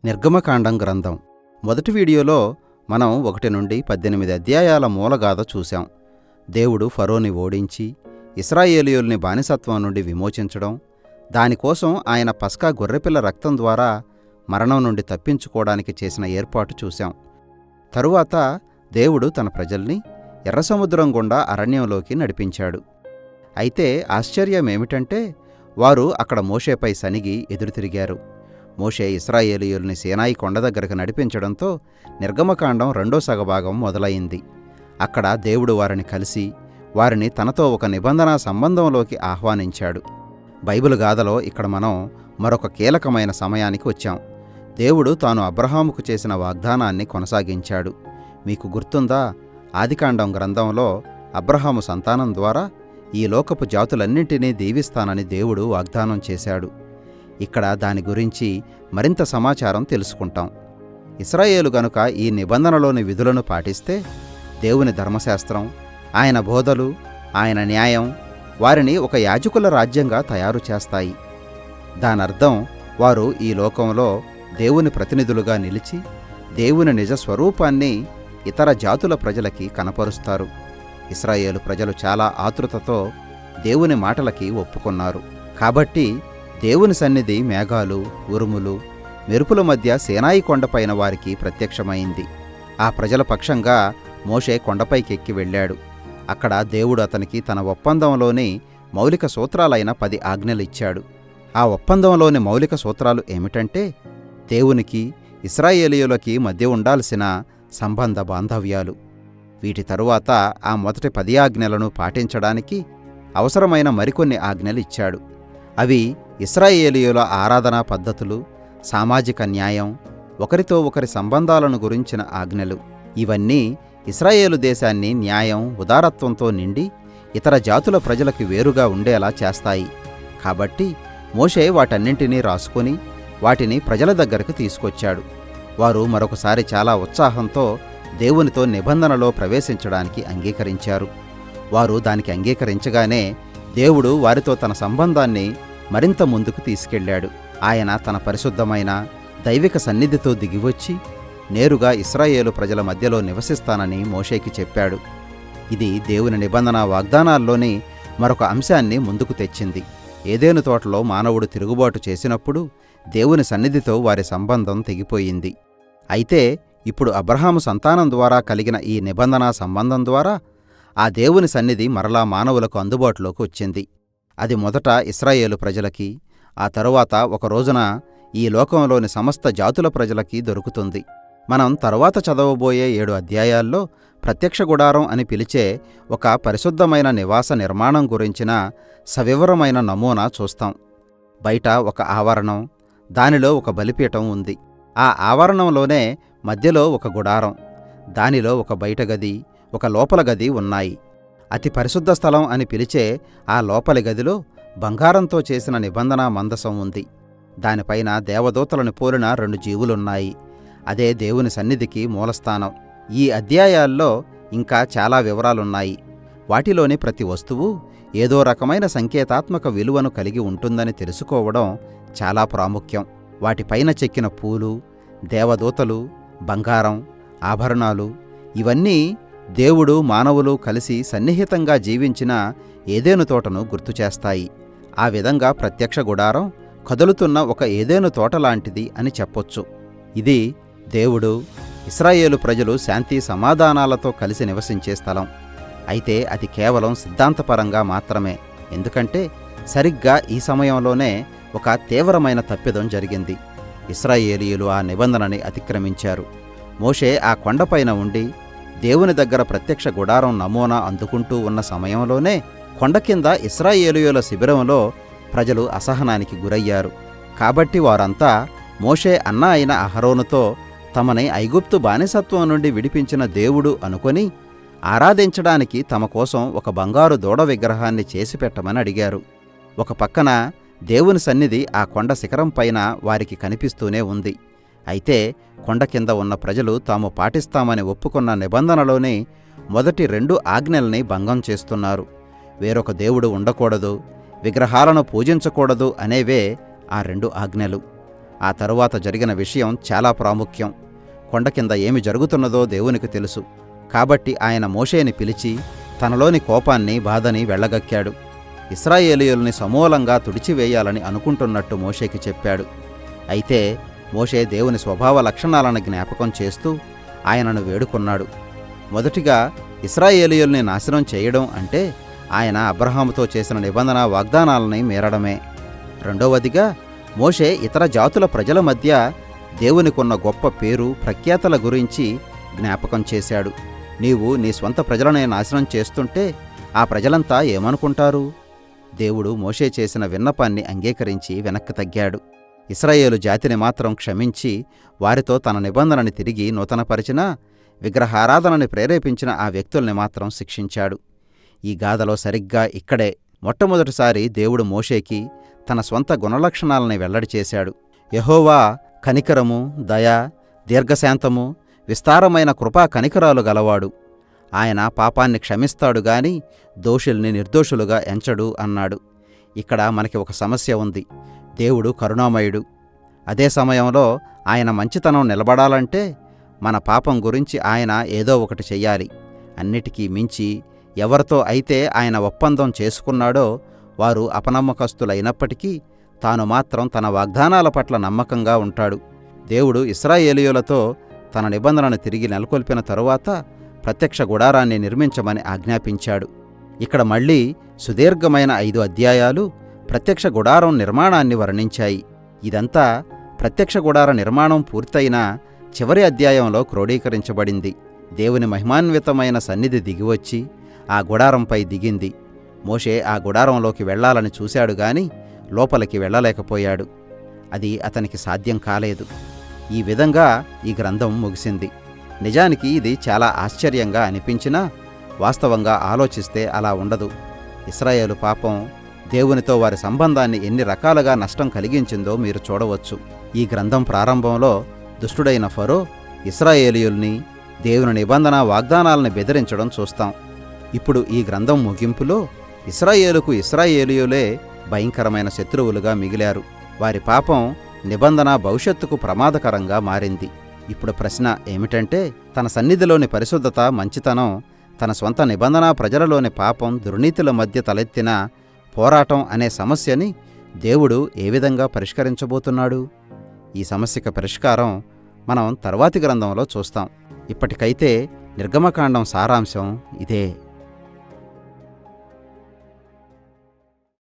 నిర్గమకాండం గ్రంథం మొదటి వీడియోలో మనం 1 నుండి 18 అధ్యాయాల మూలగాథ చూశాం. దేవుడు ఫరోని ఓడించి ఇశ్రాయేలీయుల్ని బానిసత్వం నుండి విమోచించడం, దానికోసం ఆయన పస్కా గొర్రెపిల్ల రక్తం ద్వారా మరణం నుండి తప్పించుకోవడానికి చేసిన ఏర్పాటు చూశాం. తరువాత దేవుడు తన ప్రజల్ని ఎర్రసముద్రం గుండా అరణ్యంలోకి నడిపించాడు. అయితే ఆశ్చర్యమేమిటంటే వారు అక్కడ మోషేపై సనిగి ఎదురుతిరిగారు. మోషే ఇశ్రాయేలీయుల్ని సీనాయి కొండ దగ్గరకు నడిపించడంతో నిర్గమకాండం 2వ సగభాగం మొదలయింది. అక్కడ దేవుడు వారిని కలిసి వారిని తనతో ఒక నిబంధనా సంబంధంలోకి ఆహ్వానించాడు. బైబిలు గాథలో ఇక్కడ మనం మరొక కీలకమైన సమయానికి వచ్చాం. దేవుడు తాను అబ్రహాముకు చేసిన వాగ్దానాన్ని కొనసాగించాడు. మీకు గుర్తుందా? ఆదికాండం గ్రంథంలో అబ్రహాము సంతానం ద్వారా ఈ లోకపు జాతులన్నింటినీ దీవిస్తానని దేవుడు వాగ్దానం చేశాడు. ఇక్కడ దాని గురించి మరింత సమాచారం తెలుసుకుంటాం. ఇశ్రాయేలు గనుక ఈ నిబంధనలోని విధులను పాటిస్తే దేవుని ధర్మశాస్త్రం, ఆయన బోధలు, ఆయన న్యాయం వారిని ఒక యాజకుల రాజ్యంగా తయారు చేస్తాయి. దానర్థం వారు ఈ లోకంలో దేవుని ప్రతినిధులుగా నిలిచి దేవుని నిజ స్వరూపాన్ని ఇతర జాతుల ప్రజలకి కనపరుస్తారు. ఇశ్రాయేలు ప్రజలు చాలా ఆతృతతో దేవుని మాటలకి ఒప్పుకున్నారు. కాబట్టి దేవుని సన్నిధి మేఘాలు, ఉరుములు, మెరుపుల మధ్య సీనాయి కొండపైన వారికి ప్రత్యక్షమైంది. ఆ ప్రజల పక్షంగా మోషే కొండపైకెక్కి వెళ్ళాడు. అక్కడ దేవుడు అతనికి తన ఒప్పందంలోని మౌలిక సూత్రాలైన 10 ఆజ్ఞలిచ్చాడు. ఆ ఒప్పందంలోని మౌలిక సూత్రాలు ఏమిటంటే, దేవునికి ఇశ్రాయేలీయులకి మధ్య ఉండాల్సిన సంబంధ బాంధవ్యాలు. వీటి తరువాత ఆ మొదటి 10 ఆజ్ఞలను పాటించడానికి అవసరమైన మరికొన్ని ఆజ్ఞలిచ్చాడు. అవి ఇశ్రాయేలీయుల ఆరాధనా పద్ధతులు, సామాజిక న్యాయం, ఒకరితో ఒకరి సంబంధాలను గురించిన ఆజ్ఞలు. ఇవన్నీ ఇశ్రాయేలు దేశాన్ని న్యాయం, ఉదారత్వంతో నిండి ఇతర జాతుల ప్రజలకు వేరుగా ఉండేలా చేస్తాయి. కాబట్టి మోషే వాటన్నింటినీ రాసుకొని వాటిని ప్రజల దగ్గరకు తీసుకొచ్చాడు. వారు మరొకసారి చాలా ఉత్సాహంతో దేవునితో నిబంధనలో ప్రవేశించడానికి అంగీకరించారు. వారు దానికి అంగీకరించగానే దేవుడు వారితో తన సంబంధాన్ని మరింత ముందుకు తీసుకెళ్లాడు. ఆయన తన పరిశుద్ధమైన దైవిక సన్నిధితో దిగివచ్చి నేరుగా ఇశ్రాయేలు ప్రజల మధ్యలో నివసిస్తానని మోషేకి చెప్పాడు. ఇది దేవుని నిబంధన వాగ్దానాల్లోని మరొక అంశాన్ని ముందుకు తెచ్చింది. ఏదెను తోటలో మానవుడు తిరుగుబాటు చేసినప్పుడు దేవుని సన్నిధితో వారి సంబంధం తెగిపోయింది. అయితే ఇప్పుడు అబ్రహాము సంతానం ద్వారా కలిగిన ఈ నిబంధనా సంబంధం ద్వారా ఆ దేవుని సన్నిధి మరలా మానవులకు అందుబాటులోకి వచ్చింది. అది మొదట ఇశ్రాయేలు ప్రజలకి, ఆ తరువాత ఒక రోజున ఈ లోకంలోని సమస్త జాతుల ప్రజలకి దొరుకుతుంది. మనం తరువాత చదవబోయే 7 అధ్యాయాల్లో ప్రత్యక్ష గుడారం అని పిలిచే ఒక పరిశుద్ధమైన నివాస నిర్మాణం గురించిన సవివరమైన నమూనా చూస్తాం. బయట ఒక ఆవరణం, దానిలో ఒక బలిపీఠం ఉంది. ఆ ఆవరణంలోనే మధ్యలో ఒక గుడారం, దానిలో ఒక బయట గది, ఒక లోపల గది ఉన్నాయి. అతి పరిశుద్ధ స్థలం అని పిలిచే ఆ లోపలి గదిలో బంగారంతో చేసిన నిబంధనా మందసం ఉంది. దానిపైన దేవదూతలను పోలిన 2 జీవులున్నాయి. అదే దేవుని సన్నిధికి మూలస్థానం. ఈ అధ్యాయాల్లో ఇంకా చాలా వివరాలున్నాయి. వాటిలోని ప్రతి వస్తువు ఏదో రకమైన సంకేతాత్మక విలువను కలిగి ఉంటుందని తెలుసుకోవడం చాలా ప్రాముఖ్యం. వాటిపైన చెక్కిన పూలు, దేవదూతలు, బంగారం, ఆభరణాలు ఇవన్నీ దేవుడు, మానవులు కలిసి సన్నిహితంగా జీవించిన ఏదెను తోటను గుర్తుచేస్తాయి. ఆ విధంగా ప్రత్యక్ష గుడారం కదులుతున్న ఒక ఏదెను తోటలాంటిది అని చెప్పొచ్చు. ఇది దేవుడు, ఇశ్రాయేలు ప్రజలు శాంతి సమాధానాలతో కలిసి నివసించే స్థలం. అయితే అది కేవలం సిద్ధాంతపరంగా మాత్రమే. ఎందుకంటే సరిగ్గా ఈ సమయంలోనే ఒక తీవ్రమైన తప్పిదం జరిగింది. ఇశ్రాయేలీయులు ఆ నిబంధనని అతిక్రమించారు. మోషే ఆ కొండపైన ఉండి దేవుని దగ్గర ప్రత్యక్ష గుడారం నమూనా అందుకుంటూ ఉన్న సమయంలోనే కొండ కింద ఇశ్రాయేలీయుల శిబిరంలో ప్రజలు అసహనానికి గురయ్యారు. కాబట్టి వారంతా మోషే అన్న అయిన అహరోనుతో తమని ఐగుప్తు బానిసత్వం నుండి విడిపించిన దేవుడు అనుకొని ఆరాధించడానికి తమ కోసం ఒక బంగారు దూడ విగ్రహాన్ని చేసి పెట్టమని అడిగారు. ఒక పక్కన దేవుని సన్నిధి ఆ కొండ శిఖరం పైన వారికి కనిపిస్తూనే ఉంది. అయితే కొండ కింద ఉన్న ప్రజలు తాము పాటిస్తామని ఒప్పుకున్న నిబంధనలోని మొదటి 2 ఆజ్ఞల్ని భంగం చేస్తున్నారు. వేరొక దేవుడు ఉండకూడదు, విగ్రహాలను పూజించకూడదు అనేవే ఆ 2 ఆజ్ఞలు. ఆ తరువాత జరిగిన విషయం చాలా ప్రాముఖ్యం. కొండ కింద ఏమి జరుగుతున్నదో దేవునికి తెలుసు. కాబట్టి ఆయన మోషేని పిలిచి తనలోని కోపాన్ని, బాధని వెళ్ళగక్కాడు. ఇశ్రాయేలీయుల్ని సమూలంగా తుడిచివేయాలని అనుకుంటున్నట్టు మోషేకి చెప్పాడు. అయితే మోషే దేవుని స్వభావ లక్షణాలను జ్ఞాపకం చేస్తూ ఆయనను వేడుకున్నాడు. మొదటిగా ఇశ్రాయేలీయుల్ని నాశనం చేయడం అంటే ఆయన అబ్రహాముతో చేసిన నిబంధన వాగ్దానాలని మీరడమే. రెండవదిగా మోషే ఇతర జాతుల ప్రజల మధ్య దేవునికున్న గొప్ప పేరు, ప్రఖ్యాతల గురించి జ్ఞాపకం చేశాడు. నీవు నీ స్వంత ప్రజలనే నాశనం చేస్తుంటే ఆ ప్రజలంతా ఏమనుకుంటారు? దేవుడు మోషే చేసిన విన్నపాన్ని అంగీకరించి వెనక్కి తగ్గాడు. ఇశ్రాయేలు జాతిని మాత్రం క్షమించి వారితో తన నిబంధనని తిరిగి నూతనపరిచినా విగ్రహారాధనని ప్రేరేపించిన ఆ వ్యక్తుల్ని మాత్రం శిక్షించాడు. ఈ గాథలో సరిగ్గా ఇక్కడే మొట్టమొదటిసారి దేవుడు మోషేకి తన స్వంత గుణలక్షణాలని వెల్లడి చేశాడు. యెహోవా కనికరము, దయ, దీర్ఘశాంతము, విస్తారమైన కృపా కనికరాలు గలవాడు. ఆయన పాపాన్ని క్షమిస్తాడు గాని దోషుల్ని నిర్దోషులుగా ఎంచడు అన్నాడు. ఇక్కడ మనకి ఒక సమస్య ఉంది. దేవుడు కరుణామయుడు. అదే సమయంలో ఆయన మంచితనం నిలబడాలంటే మన పాపం గురించి ఆయన ఏదో ఒకటి చెయ్యాలి. అన్నిటికీ మించి ఎవరితో అయితే ఆయన ఒప్పందం చేసుకున్నాడో వారు అపనమ్మకస్తులైనప్పటికీ తాను మాత్రం తన వాగ్దానాల పట్ల నమ్మకంగా ఉంటాడు. దేవుడు ఇశ్రాయేలీయులతో తన నిబంధనను తిరిగి నెలకొల్పిన తరువాత ప్రత్యక్ష గుడారాన్ని నిర్మించమని ఆజ్ఞాపించాడు. ఇక్కడ మళ్లీ సుదీర్ఘమైన 5 అధ్యాయాలు ప్రత్యక్ష గుడారం నిర్మాణాన్ని వర్ణించాయి. ఇదంతా ప్రత్యక్ష గుడార నిర్మాణం పూర్తయిన చివరి అధ్యాయంలో క్రోడీకరించబడింది. దేవుని మహిమాన్వితమైన సన్నిధి దిగివచ్చి ఆ గుడారంపై దిగింది. మోషే ఆ గుడారంలోకి వెళ్లాలని చూశాడు గాని లోపలికి వెళ్ళలేకపోయాడు. అది అతనికి సాధ్యం కాలేదు. ఈ విధంగా ఈ గ్రంథం ముగిసింది. నిజానికి ఇది చాలా ఆశ్చర్యంగా అనిపించినా వాస్తవంగా ఆలోచిస్తే అలా ఉండదు. ఇశ్రాయేలు పాపం దేవునితో వారి సంబంధాన్ని ఎన్ని రకాలుగా నష్టం కలిగించిందో మీరు చూడవచ్చు. ఈ గ్రంథం ప్రారంభంలో దుష్టుడైన ఫరో ఇశ్రాయేలీయుల్ని, దేవుని నిబంధన వాగ్దానాలను బెదిరించడం చూస్తాం. ఇప్పుడు ఈ గ్రంథం ముగింపులో ఇశ్రాయేలీయులే భయంకరమైన శత్రువులుగా మిగిలారు. వారి పాపం నిబంధన భవిష్యత్తుకు ప్రమాదకరంగా మారింది. ఇప్పుడు ప్రశ్న ఏమిటంటే, తన సన్నిధిలోని పరిశుద్ధత, మంచితనం, తన స్వంత నిబంధన ప్రజలలోని పాపం, దుర్నీతుల మధ్య తలెత్తిన పోరాటం అనే సమస్యని దేవుడు ఏ విధంగా పరిష్కరించబోతున్నాడు? ఈ సమస్యకు పరిష్కారం మనం తర్వాతి గ్రంథంలో చూస్తాం. ఇప్పటికైతే నిర్గమకాండం సారాంశం ఇదే.